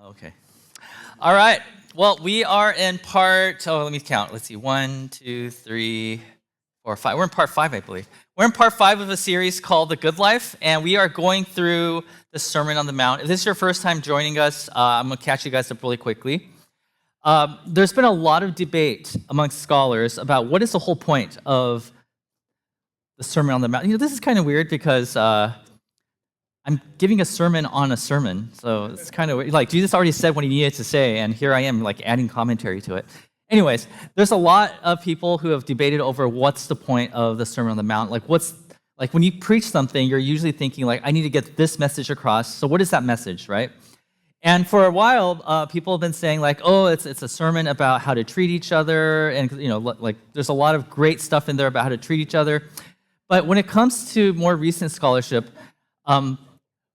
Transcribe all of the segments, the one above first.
Okay. All right. Well, we are in let me count. Let's see. 1, 2, 3, 4, 5. We're in part 5, I believe. We're in part 5 of a series called The Good Life, and we are going through the Sermon on the Mount. If this is your first time joining us, I'm going to catch you guys up really quickly. There's been a lot of debate amongst scholars about what is the whole point of the Sermon on the Mount. This is kind of weird because I'm giving a sermon on a sermon, so it's kind of like Jesus already said what he needed to say, and here I am like adding commentary to it. Anyways, there's a lot of people who have debated over what's the point of the Sermon on the Mount. Like when you preach something, you're usually thinking like, I need to get this message across. So what is that message, right? And for a while, people have been saying like, oh, it's a sermon about how to treat each other, and like there's a lot of great stuff in there about how to treat each other. But when it comes to more recent scholarship,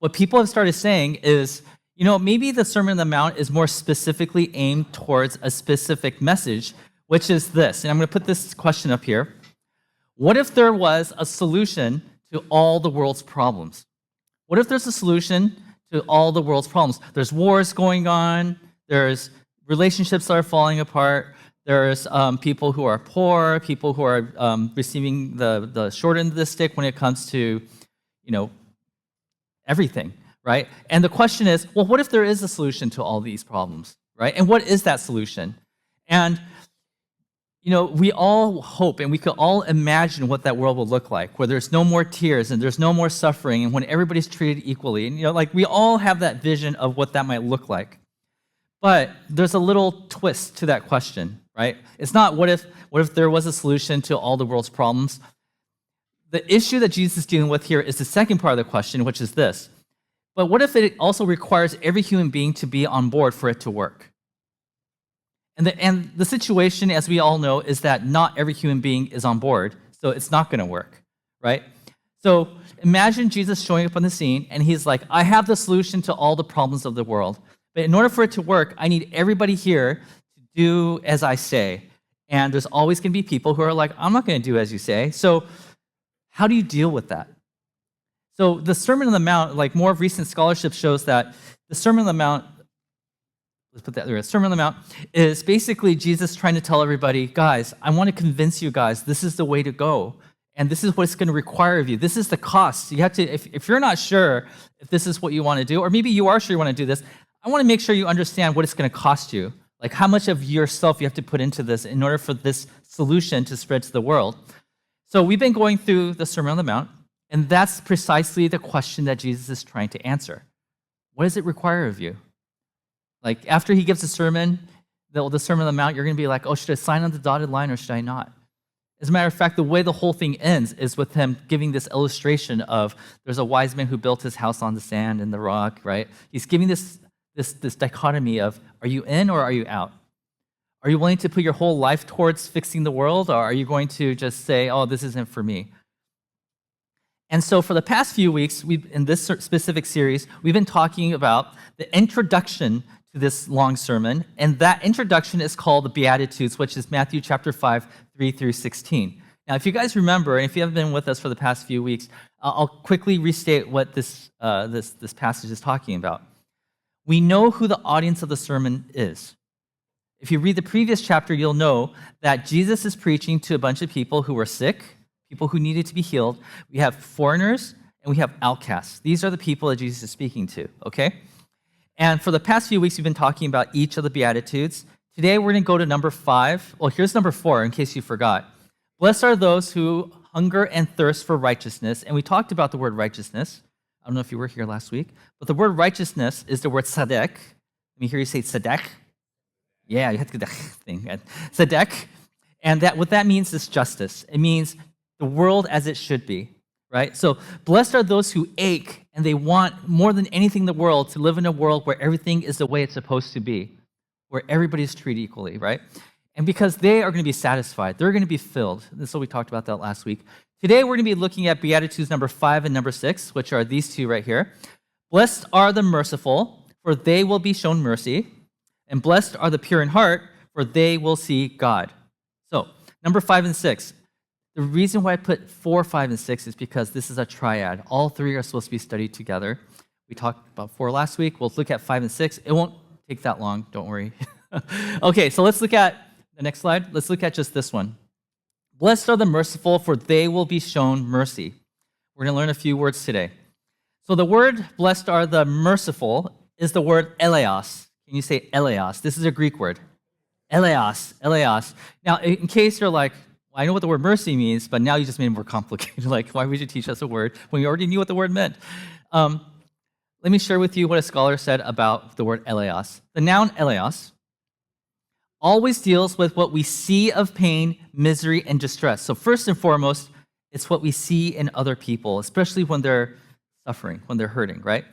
what people have started saying is, maybe the Sermon on the Mount is more specifically aimed towards a specific message, which is this. And I'm going to put this question up here. What if there was a solution to all the world's problems? What if there's a solution to all the world's problems? There's wars going on. There's relationships that are falling apart. There's people who are poor, people who are receiving the short end of the stick when it comes to, everything, right? And the question is, well, what if there is a solution to all these problems, right? And what is that solution? And, we all hope and we could all imagine what that world will look like, where there's no more tears and there's no more suffering and when everybody's treated equally. And, we all have that vision of what that might look like. But there's a little twist to that question, right? It's not what if there was a solution to all the world's problems. The issue that Jesus is dealing with here is the second part of the question, which is this. But what if it also requires every human being to be on board for it to work? And the situation, as we all know, is that not every human being is on board, so it's not going to work, right? So imagine Jesus showing up on the scene, and he's like, I have the solution to all the problems of the world. But in order for it to work, I need everybody here to do as I say. And there's always going to be people who are like, I'm not going to do as you say. So how do you deal with that? So the Sermon on the Mount, like more recent scholarship shows that the Sermon on the Mount, let's put that there, Sermon on the Mount is basically Jesus trying to tell everybody, guys, I want to convince you guys this is the way to go. And this is what it's going to require of you. This is the cost. You have to, if you're not sure if this is what you want to do, or maybe you are sure you want to do this, I want to make sure you understand what it's going to cost you. Like how much of yourself you have to put into this in order for this solution to spread to the world. So we've been going through the Sermon on the Mount, and that's precisely the question that Jesus is trying to answer. What does it require of you? Like after he gives the sermon, the Sermon on the Mount, you're going to be like, oh, should I sign on the dotted line or should I not? As a matter of fact, the way the whole thing ends is with him giving this illustration of there's a wise man who built his house on the sand and the rock, right? He's giving this dichotomy of, are you in or are you out? Are you willing to put your whole life towards fixing the world, or are you going to just say, oh, this isn't for me? And so for the past few weeks, in this specific series, we've been talking about the introduction to this long sermon, and that introduction is called the Beatitudes, which is Matthew chapter 5, 3 through 16. Now, if you guys remember, and if you haven't been with us for the past few weeks, I'll quickly restate what this passage is talking about. We know who the audience of the sermon is. If you read the previous chapter, you'll know that Jesus is preaching to a bunch of people who were sick, people who needed to be healed. We have foreigners and we have outcasts. These are the people that Jesus is speaking to, okay? And for the past few weeks, we've been talking about each of the Beatitudes. Today, we're going to go to number 5. Well, here's number 4, in case you forgot. Blessed are those who hunger and thirst for righteousness. And we talked about the word righteousness. I don't know if you were here last week, but the word righteousness is the word tzedek. Let me hear you say tzedek. Yeah, you have to get that thing. Tzedek. And what that means is justice. It means the world as it should be, right? So blessed are those who ache and they want more than anything in the world to live in a world where everything is the way it's supposed to be, where everybody's treated equally, right? And because they are going to be satisfied, they're going to be filled. This is what we talked about that last week. Today, we're going to be looking at Beatitudes number 5 and number 6, which are these two right here. Blessed are the merciful, for they will be shown mercy. And blessed are the pure in heart, for they will see God. So, number 5 and 6. The reason why I put 4, 5, and 6 is because this is a triad. All three are supposed to be studied together. We talked about 4 last week. We'll look at 5 and 6. It won't take that long, don't worry. Okay, so let's look at the next slide. Let's look at just this one. Blessed are the merciful, for they will be shown mercy. We're going to learn a few words today. So the word blessed are the merciful is the word eleos. Can you say eleos? This is a Greek word. Eleos, eleos. Now, in case you're like, well, I know what the word mercy means, but now you just made it more complicated. Like, why would you teach us a word when we already knew what the word meant? Let me share with you what a scholar said about the word eleos. The noun eleos always deals with what we see of pain, misery, and distress. So first and foremost, it's what we see in other people, especially when they're suffering, when they're hurting, right?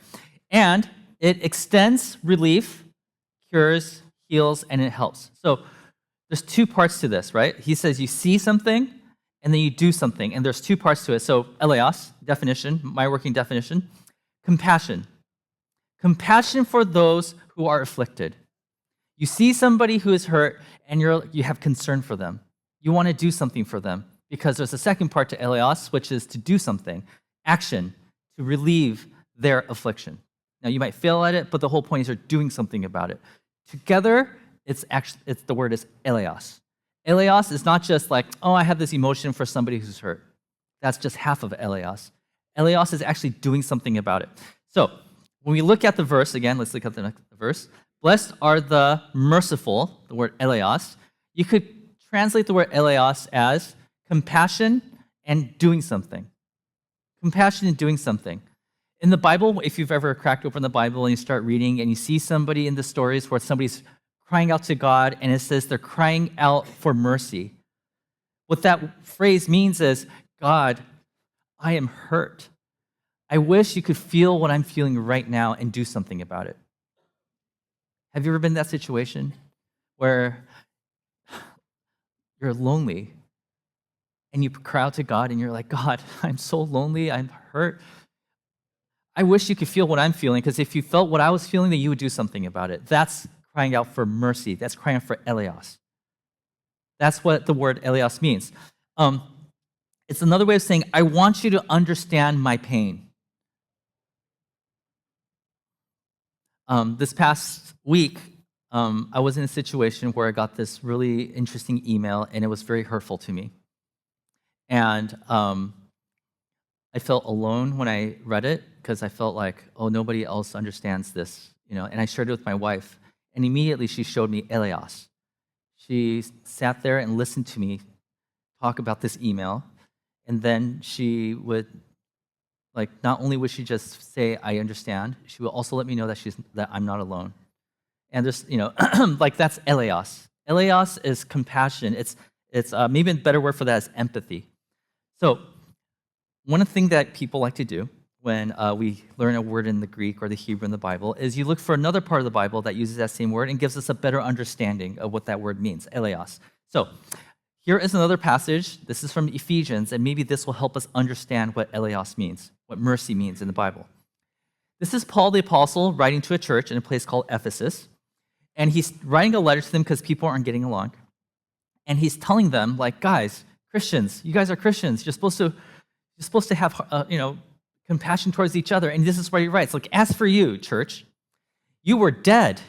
And it extends relief, cures, heals, and it helps. So there's two parts to this, right? He says you see something, and then you do something, and there's two parts to it. So eleos, definition, my working definition, compassion. Compassion for those who are afflicted. You see somebody who is hurt, and you have concern for them. You want to do something for them, because there's a second part to eleos, which is to do something, action, to relieve their affliction. Now, you might fail at it, but the whole point is you're doing something about it. Together, the word is eleos. Eleos is not just like, oh, I have this emotion for somebody who's hurt. That's just half of eleos. Eleos is actually doing something about it. So, when we look at the verse, again, let's look at the next verse. Blessed are the merciful, the word eleos. You could translate the word eleos as compassion and doing something. Compassion and doing something. In the Bible, if you've ever cracked open the Bible and you start reading and you see somebody in the stories where somebody's crying out to God and it says they're crying out for mercy, what that phrase means is, God, I am hurt. I wish you could feel what I'm feeling right now and do something about it. Have you ever been in that situation where you're lonely and you cry out to God and you're like, God, I'm so lonely, I'm hurt. I wish you could feel what I'm feeling, because if you felt what I was feeling, then you would do something about it. That's crying out for mercy. That's crying out for eleos. That's what the word eleos means. It's another way of saying, I want you to understand my pain. This past week, I was in a situation where I got this really interesting email, and it was very hurtful to me. And I felt alone when I read it, because I felt like, oh, nobody else understands this, And I shared it with my wife, and immediately she showed me eleos. She sat there and listened to me talk about this email, and then she would, not only would she just say, I understand, she would also let me know that I'm not alone. And there's, that's eleos. Eleos is compassion. It's maybe a better word for that is empathy. So one of the things that people like to do when we learn a word in the Greek or the Hebrew in the Bible is you look for another part of the Bible that uses that same word and gives us a better understanding of what that word means, eleos. So here is another passage. This is from Ephesians, and maybe this will help us understand what eleos means, what mercy means in the Bible. This is Paul the Apostle writing to a church in a place called Ephesus, and he's writing a letter to them because people aren't getting along. And he's telling them, guys, Christians, you guys are Christians. You're supposed to have, compassion towards each other. And this is where he writes, as for you, church, you were dead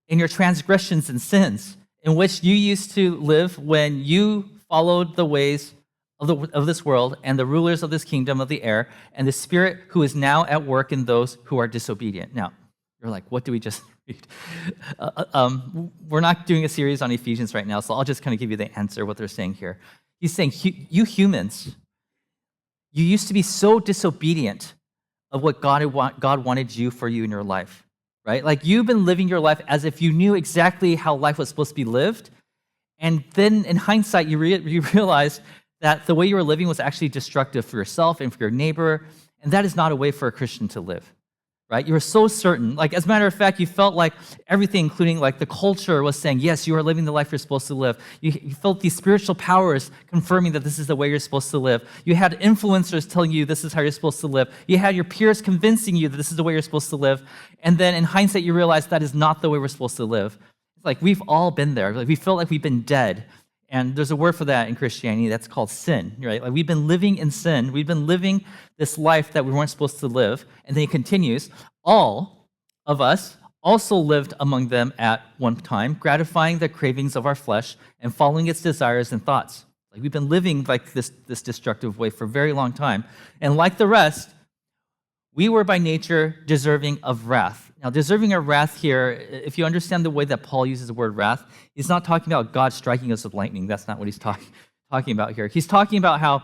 in your transgressions and sins, in which you used to live when you followed the ways of this world and the rulers of this kingdom of the air, and the spirit who is now at work in those who are disobedient. Now, you're like, what do we just read? We're not doing a series on Ephesians right now, so I'll just kind of give you the answer, what they're saying here. He's saying, you humans, you used to be so disobedient of what God wanted for you in your life, right? You've been living your life as if you knew exactly how life was supposed to be lived, and then in hindsight, you realize that the way you were living was actually destructive for yourself and for your neighbor, and that is not a way for a Christian to live, right? You were so certain. As a matter of fact, you felt like everything, including the culture, was saying, yes, you are living the life you're supposed to live. You felt these spiritual powers confirming that this is the way you're supposed to live. You had influencers telling you this is how you're supposed to live. You had your peers convincing you that this is the way you're supposed to live. And then in hindsight, you realize that is not the way we're supposed to live. It's we've all been there. We felt like we've been dead. And there's a word for that in Christianity that's called sin, right? We've been living in sin. We've been living this life that we weren't supposed to live. And then he continues, all of us, also lived among them at one time, gratifying the cravings of our flesh and following its desires and thoughts. Like we've been living like this destructive way for a very long time. And like the rest, we were by nature deserving of wrath. Now, deserving of wrath here, if you understand the way that Paul uses the word wrath, he's not talking about God striking us with lightning. That's not what he's talking about here. He's talking about how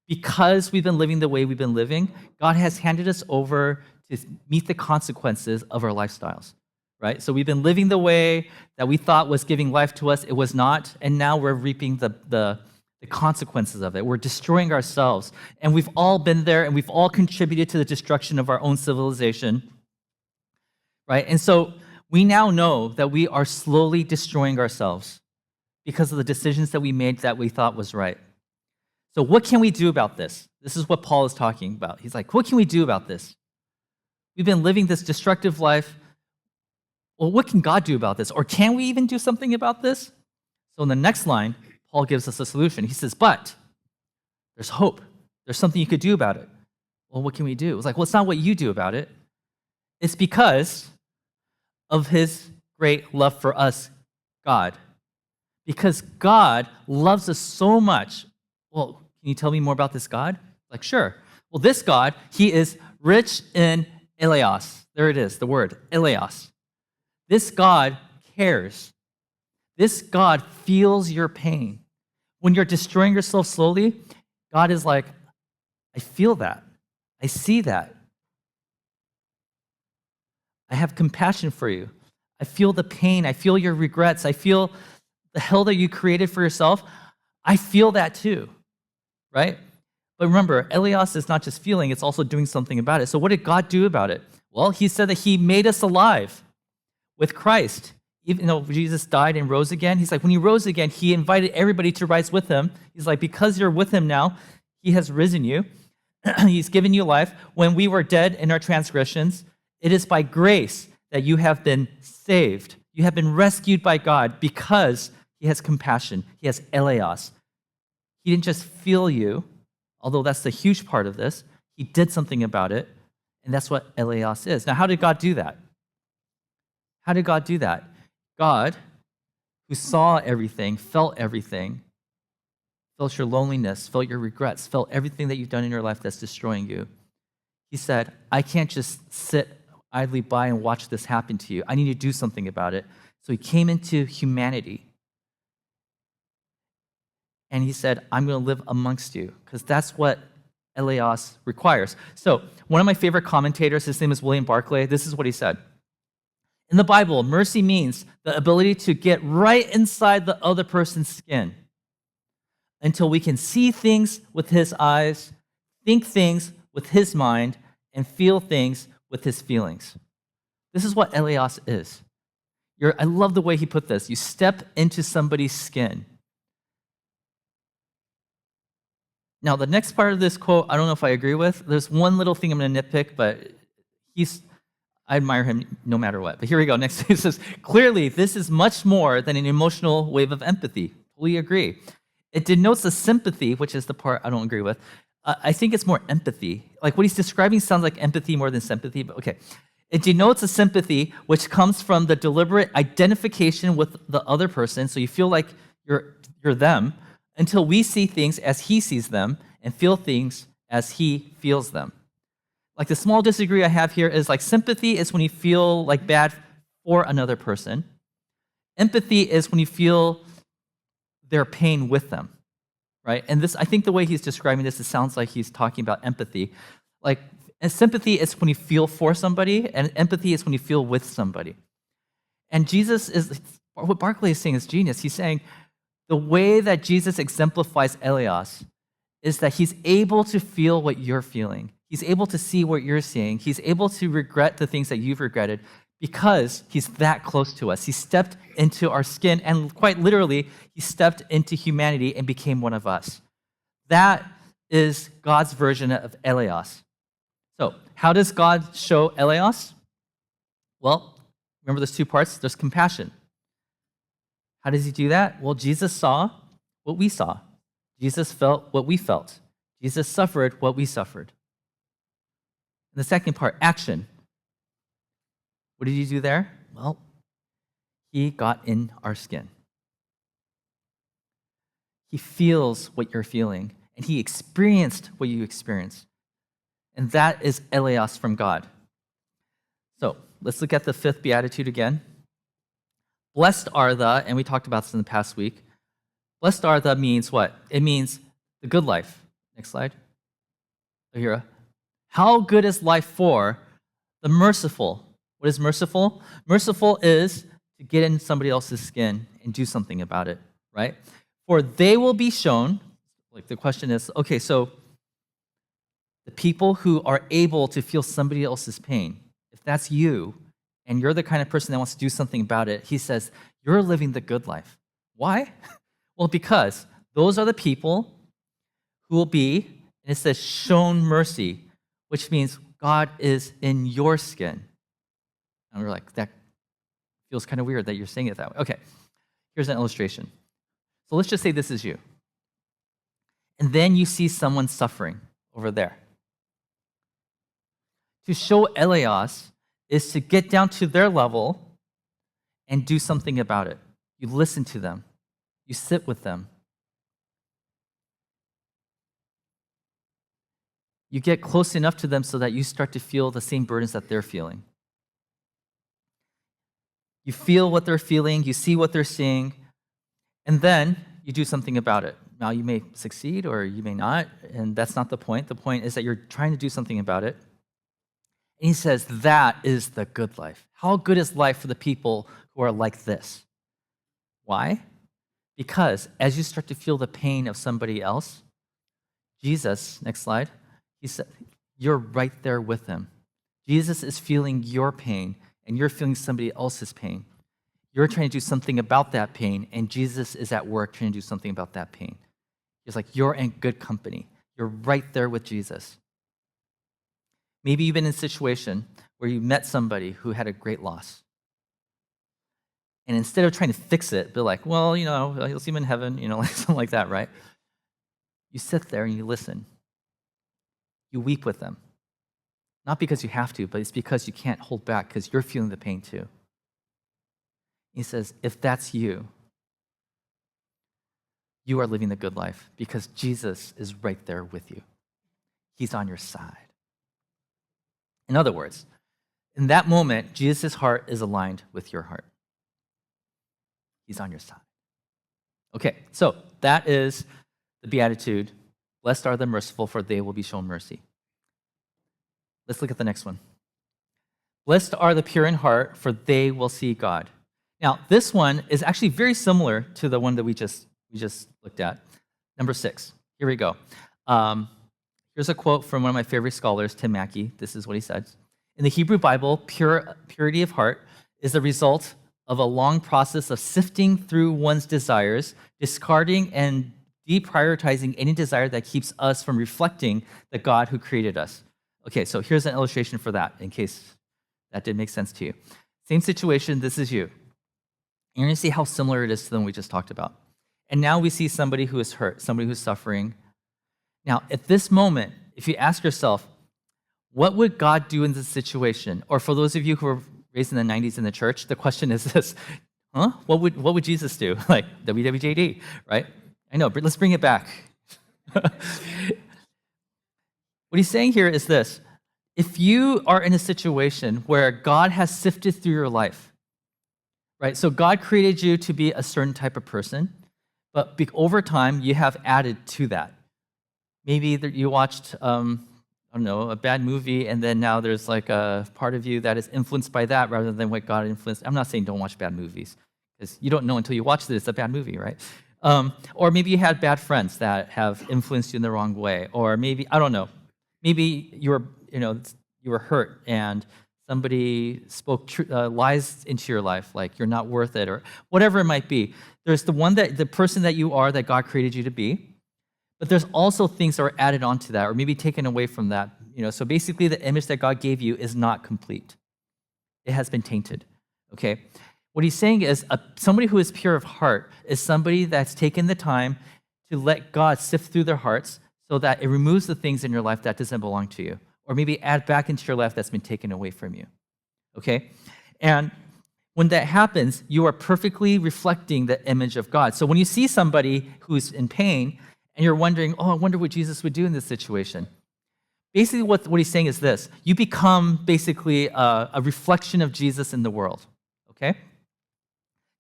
because we've been living the way we've been living, God has handed us over to meet the consequences of our lifestyles, right? So we've been living the way that we thought was giving life to us. It was not, and now we're reaping the consequences of it. We're destroying ourselves, and we've all been there, and we've all contributed to the destruction of our own civilization, right? And so we now know that we are slowly destroying ourselves because of the decisions that we made that we thought was right. So what can we do about this? This is what Paul is talking about. He's like, what can we do about this? We've been living this destructive life. Well, what can God do about this? Or can we even do something about this? So in the next line, Paul gives us a solution. He says, but there's hope. There's something you could do about it. Well, what can we do? It's like, well, it's not what you do about it. It's because of his great love for us, God. Because God loves us so much. Well, can you tell me more about this God? Like, sure. Well, this God, he is rich in eleos. There it is, the word, eleos. This God cares. This God feels your pain. When you're destroying yourself slowly, God is like, I feel that. I see that. I have compassion for you. I feel the pain. I feel your regrets. I feel the hell that you created for yourself. I feel that too, right? But remember, eleos is not just feeling, it's also doing something about it. So what did God do about it? Well, he said that he made us alive with Christ. Even though Jesus died and rose again, he's like, when he rose again, he invited everybody to rise with him. He's like, because you're with him now, he has risen you. He's given you life. When we were dead in our transgressions, it is by grace that you have been saved. You have been rescued by God because he has compassion. He has eleos. He didn't just feel you, although that's the huge part of this. He did something about it, and that's what eleos is. Now, how did God do that? How did God do that? God, who saw everything, felt your loneliness, felt your regrets, felt everything that you've done in your life that's destroying you. He said, I can't just sit idly by and watch this happen to you. I need to do something about it. So he came into humanity. And he said, I'm going to live amongst you, because that's what eleos requires. So one of my favorite commentators, his name is William Barclay, this is what he said. In the Bible, mercy means the ability to get right inside the other person's skin until we can see things with his eyes, think things with his mind, and feel things with his feelings. This is what eleos is. I love the way he put this. You step into somebody's skin. Now, the next part of this quote, I don't know if I agree with. There's one little thing I'm going to nitpick, but I admire him no matter what. But here we go. Next, he says, clearly, this is much more than an emotional wave of empathy. Totally agree. It denotes a sympathy, which is the part I don't agree with. I think it's more empathy. Like what he's describing sounds like empathy more than sympathy, but okay. It denotes a sympathy which comes from the deliberate identification with the other person, so you feel like you're them, until we see things as he sees them and feel things as he feels them. Like the small disagree I have here is like sympathy is when you feel like bad for another person. Empathy is when you feel their pain with them, right? And this, I think the way he's describing this, it sounds like he's talking about empathy. Like, and sympathy is when you feel for somebody, and empathy is when you feel with somebody. And what Barclay is saying is genius. He's saying the way that Jesus exemplifies eleos is that he's able to feel what you're feeling. He's able to see what you're seeing. He's able to regret the things that you've regretted because he's that close to us. He stepped into our skin, and quite literally, he stepped into humanity and became one of us. That is God's version of eleos. So, how does God show eleos? Well, remember there's two parts. There's compassion. How does he do that? Well, Jesus saw what we saw. Jesus felt what we felt. Jesus suffered what we suffered. And the second part, action. What did he do there? Well, he got in our skin. He feels what you're feeling, and he experienced what you experienced. And that is eleos from God. So let's look at the fifth beatitude again. Blessed are the, and we talked about this in the past week. Blessed are the means what? It means the good life. Next slide. Ahira. How good is life for the merciful? What is merciful? Merciful is to get in somebody else's skin and do something about it, right? For they will be shown, like the question is, okay, so the people who are able to feel somebody else's pain, if that's you, and you're the kind of person that wants to do something about it, he says, you're living the good life. Why? Well, because those are the people who will be, and it says, shown mercy, which means God is in your skin. And we're like, that feels kind of weird that you're saying it that way. Okay, here's an illustration. So let's just say this is you. And then you see someone suffering over there. To show eleos is to get down to their level and do something about it. You listen to them. You sit with them. You get close enough to them so that you start to feel the same burdens that they're feeling. You feel what they're feeling, you see what they're seeing, and then you do something about it. Now, you may succeed or you may not, and that's not the point. The point is that you're trying to do something about it. And he says, that is the good life. How good is life for the people who are like this? Why? Because as you start to feel the pain of somebody else, Jesus, next slide, he said, you're right there with him. Jesus is feeling your pain, and you're feeling somebody else's pain. You're trying to do something about that pain, and Jesus is at work trying to do something about that pain. It's like you're in good company. You're right there with Jesus. Maybe you've been in a situation where you met somebody who had a great loss. And instead of trying to fix it, be like, well, you'll see him in heaven, like something like that, right? You sit there and you listen. You weep with them. Not because you have to, but it's because you can't hold back because you're feeling the pain too. He says, if that's you, you are living the good life because Jesus is right there with you. He's on your side. In other words, in that moment, Jesus' heart is aligned with your heart. He's on your side. Okay, so that is the beatitude. Blessed are the merciful, for they will be shown mercy. Let's look at the next one. Blessed are the pure in heart, for they will see God. Now, this one is actually very similar to the one that we just looked at. Number 6. Here we go. Here's a quote from one of my favorite scholars, Tim Mackey. This is what he said. In the Hebrew Bible, purity of heart is the result of a long process of sifting through one's desires, discarding and deprioritizing any desire that keeps us from reflecting the God who created us. Okay, so here's an illustration for that, in case that did make sense to you. Same situation, this is you. You're going to see how similar it is to the one we just talked about. And now we see somebody who is hurt, somebody who's suffering. Now, at this moment, if you ask yourself, what would God do in this situation? Or for those of you who were raised in the 90s in the church, the question is this, What would Jesus do? Like WWJD, right? I know, but let's bring it back. What he's saying here is this. If you are in a situation where God has sifted through your life, right? So God created you to be a certain type of person, but over time, you have added to that. Maybe you watched, a bad movie, and then now there's like a part of you that is influenced by that rather than what God influenced. I'm not saying don't watch bad movies, because you don't know until you watch it it's a bad movie, right? Or maybe you had bad friends that have influenced you in the wrong way, or maybe, I don't know, maybe you were hurt and somebody spoke lies into your life, like you're not worth it, or whatever it might be. There's the person that you are that God created you to be, but there's also things that are added onto that, or maybe taken away from that. So basically, the image that God gave you is not complete. It has been tainted. Okay. What he's saying is somebody who is pure of heart is somebody that's taken the time to let God sift through their hearts so that it removes the things in your life that doesn't belong to you, or maybe add back into your life that's been taken away from you. Okay? And when that happens, you are perfectly reflecting the image of God. So when you see somebody who's in pain and you're wondering, oh, I wonder what Jesus would do in this situation. Basically, what he's saying is this. You become basically a reflection of Jesus in the world, okay?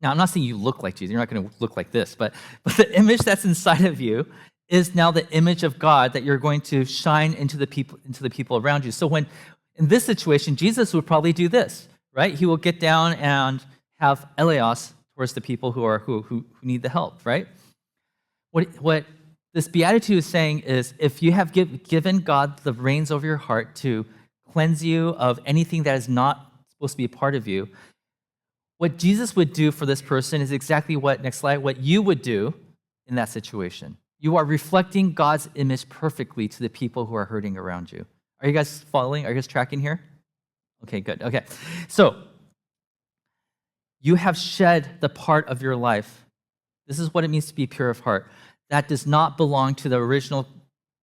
Now, I'm not saying you look like Jesus. You're not going to look like this. But the image that's inside of you is now the image of God that you're going to shine into the people around you. So when, in this situation, Jesus would probably do this. Right? He will get down and have eleos towards the people who need the help, right? What this beatitude is saying is if you have given God the reins over your heart to cleanse you of anything that is not supposed to be a part of you, what Jesus would do for this person is exactly next slide, what you would do in that situation. You are reflecting God's image perfectly to the people who are hurting around you. Are you guys following? Are you guys tracking here? Okay, good. Okay. So, you have shed the part of your life. This is what it means to be pure of heart. That does not belong to the original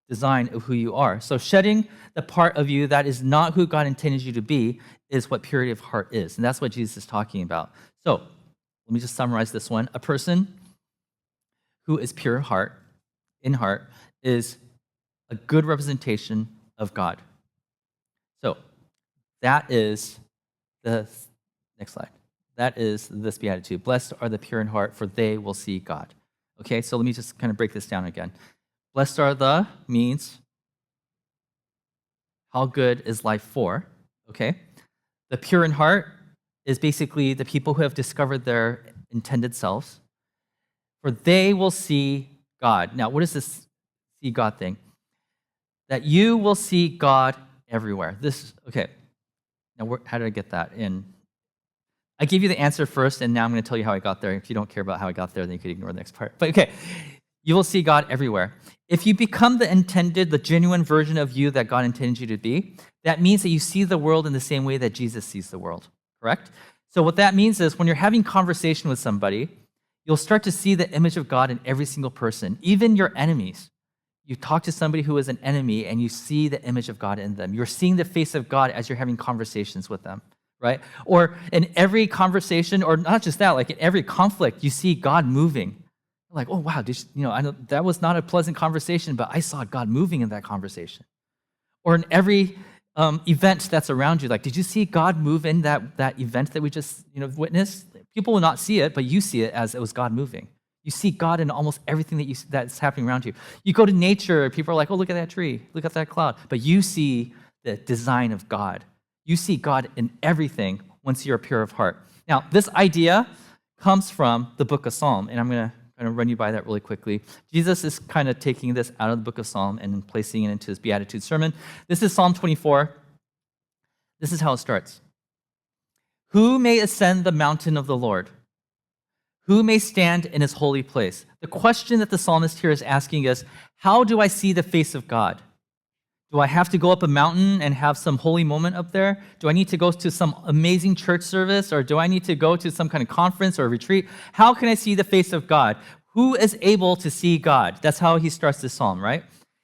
design of who you are. So, shedding the part of you that is not who God intended you to be is what purity of heart is. And that's what Jesus is talking about. So, let me just summarize this one. A person who is pure in heart, is a good representation of God. So, that is the next slide. That is this beatitude. Blessed are the pure in heart, for they will see God. Okay, so let me just kind of break this down again. Blessed are the means how good is life for, okay? The pure in heart is basically the people who have discovered their intended selves, for they will see God. Now, what is this see God thing? That you will see God everywhere. Okay. Now, how did I get that in? I gave you the answer first, and now I'm going to tell you how I got there. If you don't care about how I got there, then you could ignore the next part. But okay, you will see God everywhere. If you become the genuine version of you that God intended you to be, that means that you see the world in the same way that Jesus sees the world, correct? So what that means is when you're having conversation with somebody, you'll start to see the image of God in every single person, even your enemies. You talk to somebody who is an enemy and you see the image of God in them. You're seeing the face of God as you're having conversations with them, right? Or in every conversation, or not just that, like in every conflict, you see God moving. You're like, oh, wow, I know that was not a pleasant conversation, but I saw God moving in that conversation. Or in every event that's around you, like, did you see God move in that event that we just witnessed? People will not see it, but you see it as it was God moving. You see God in almost everything that's happening around you. You go to nature, people are like, oh, look at that tree, look at that cloud. But you see the design of God. You see God in everything once you're pure of heart. Now, this idea comes from the book of Psalm, and I'm going to kind of run you by that really quickly. Jesus is kind of taking this out of the book of Psalm and placing it into his Beatitude sermon. This is Psalm 24. This is how it starts. Who may ascend the mountain of the Lord? Who may stand in his holy place? The question that the psalmist here is asking is, how do I see the face of God? Do I have to go up a mountain and have some holy moment up there? Do I need to go to some amazing church service? Or do I need to go to some kind of conference or retreat? How can I see the face of God? Who is able to see God? That's how he starts this psalm, right?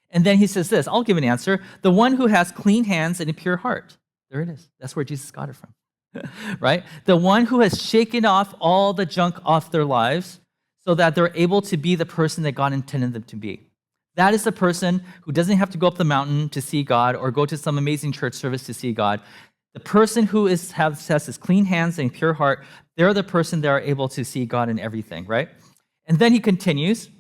And then he says this, I'll give an answer. The one who has clean hands and a pure heart. There it is. That's where Jesus got it from. Right? The one who has shaken off all the junk off their lives so that they're able to be the person that God intended them to be. That is the person who doesn't have to go up the mountain to see God or go to some amazing church service to see God. The person who has his clean hands and pure heart, they're the person that are able to see God in everything, right? And then he continues,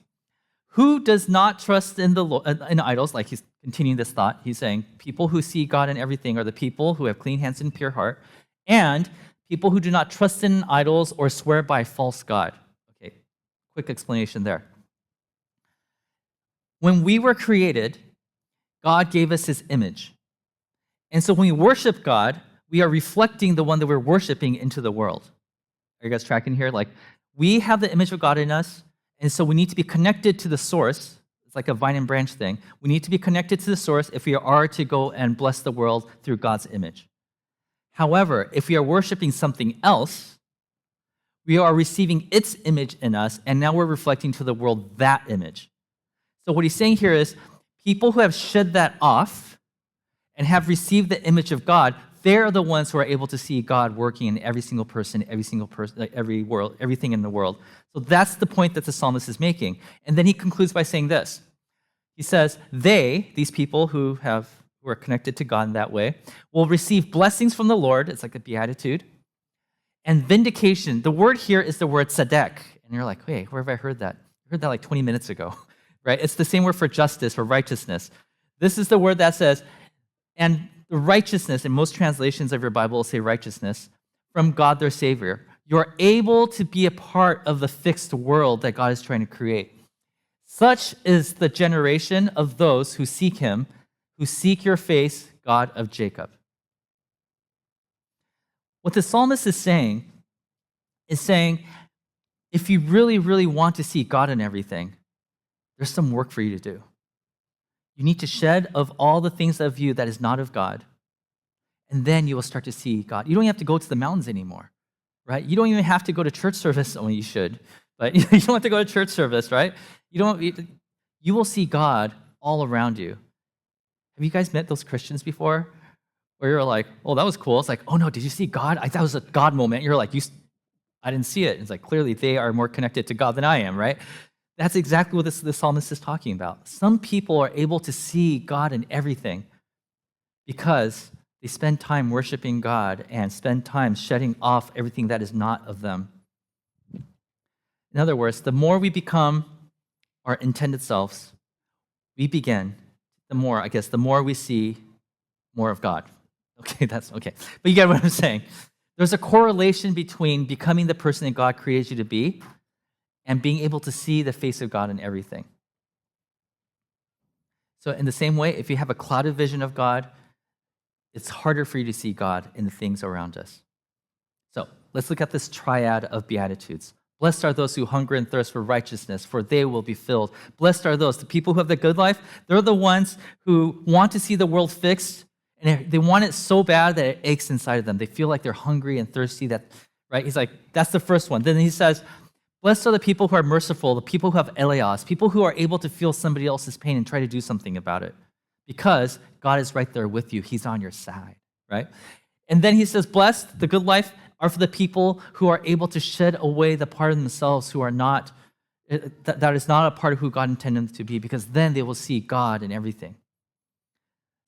who does not trust in idols, like he's continuing this thought. He's saying people who see God in everything are the people who have clean hands and pure heart, and people who do not trust in idols or swear by a false god. Okay, quick explanation there. When we were created, God gave us his image. And so when we worship God, we are reflecting the one that we're worshiping into the world. Are you guys tracking here? Like, we have the image of God in us, and so we need to be connected to the source. It's like a vine and branch thing. We need to be connected to the source if we are to go and bless the world through God's image. However, if we are worshiping something else, we are receiving its image in us, and now we're reflecting to the world that image. So what he's saying here is, people who have shed that off and have received the image of God, they're the ones who are able to see God working in every single person, like every world, everything in the world. So that's the point that the psalmist is making. And then he concludes by saying this. He says, these people who are connected to God in that way, will receive blessings from the Lord. It's like a beatitude. And vindication. The word here is the word tzedek. And you're like, wait, where have I heard that? I heard that like 20 minutes ago, right? It's the same word for justice or righteousness. This is the word that says, and the righteousness, in most translations of your Bible will say righteousness, from God their Savior. You're able to be a part of the fixed world that God is trying to create. Such is the generation of those who seek him, who seek your face, God of Jacob. What the psalmist is saying, if you really, really want to see God in everything, there's some work for you to do. You need to shed of all the things of you that is not of God, and then you will start to see God. You don't have to go to the mountains anymore, right? You don't even have to go to church service. Well, you should, but you don't have to go to church service, right? You will see God all around you. Have you guys met those Christians before? Where you're like, oh, that was cool. It's like, oh no, did you see God? That was a God moment. You're like, I didn't see it. It's like, clearly they are more connected to God than I am, right? That's exactly what the psalmist is talking about. Some people are able to see God in everything because they spend time worshiping God and spend time shedding off everything that is not of them. In other words, the more we become our intended selves, the more we see more of God. Okay, that's okay. But you get what I'm saying. There's a correlation between becoming the person that God created you to be and being able to see the face of God in everything. So in the same way, if you have a clouded vision of God, it's harder for you to see God in the things around us. So let's look at this triad of Beatitudes. Blessed are those who hunger and thirst for righteousness, for they will be filled. Blessed are those, the people who have the good life. They're the ones who want to see the world fixed, and they want it so bad that it aches inside of them. They feel like they're hungry and thirsty. Right? He's like, that's the first one. Then he says, blessed are the people who are merciful, the people who have eleos, people who are able to feel somebody else's pain and try to do something about it. Because God is right there with you. He's on your side, right? And then he says, blessed, the good life, are for the people who are able to shed away the part of themselves who are not, that is not a part of who God intended them to be, because then they will see God in everything.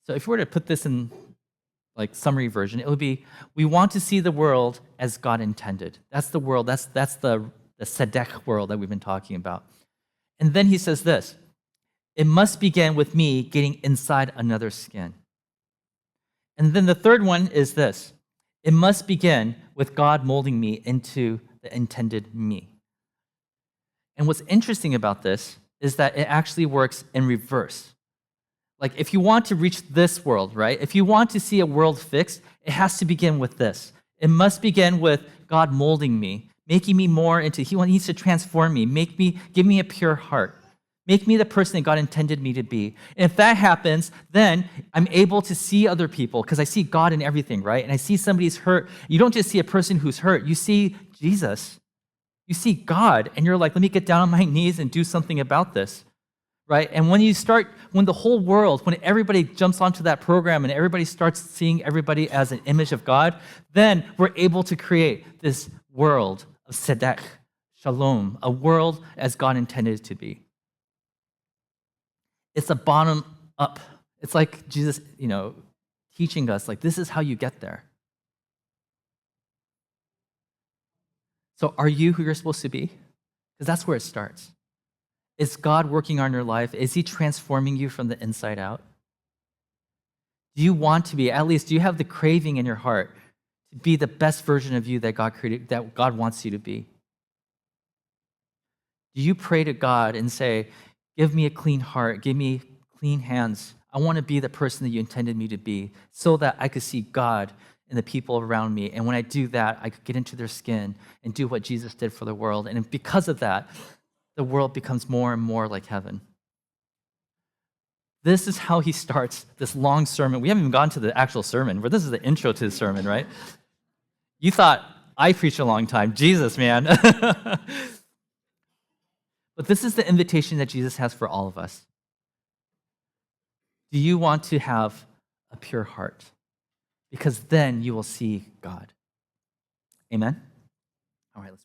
So if we were to put this in like summary version, it would be, we want to see the world as God intended. That's the world, that's the tzedek world that we've been talking about. And then he says this, it must begin with me getting inside another's skin. And then the third one is this, it must begin with God molding me into the intended me. And what's interesting about this is that it actually works in reverse. Like if you want to reach this world, right? If you want to see a world fixed, it has to begin with this. It must begin with God molding me, making me more into, he needs to transform me, give me a pure heart. Make me the person that God intended me to be. And if that happens, then I'm able to see other people because I see God in everything, right? And I see somebody's hurt. You don't just see a person who's hurt. You see Jesus. You see God, and you're like, let me get down on my knees and do something about this, right? And when the whole world, when everybody jumps onto that program and everybody starts seeing everybody as an image of God, then we're able to create this world of tzedek, shalom, a world as God intended it to be. It's a bottom up. It's like Jesus, teaching us, like, this is how you get there. So are you who you're supposed to be? Because that's where it starts. Is God working on your life? Is he transforming you from the inside out? Do you want to be, at least, do you have the craving in your heart to be the best version of you that God created, that God wants you to be? Do you pray to God and say, give me a clean heart, give me clean hands. I want to be the person that you intended me to be so that I could see God in the people around me. And when I do that, I could get into their skin and do what Jesus did for the world. And because of that, the world becomes more and more like heaven. This is how he starts this long sermon. We haven't even gotten to the actual sermon, but this is the intro to the sermon, right? You thought I preached a long time. Jesus, man. But this is the invitation that Jesus has for all of us. Do you want to have a pure heart? because then you will see God. Amen? All right, let's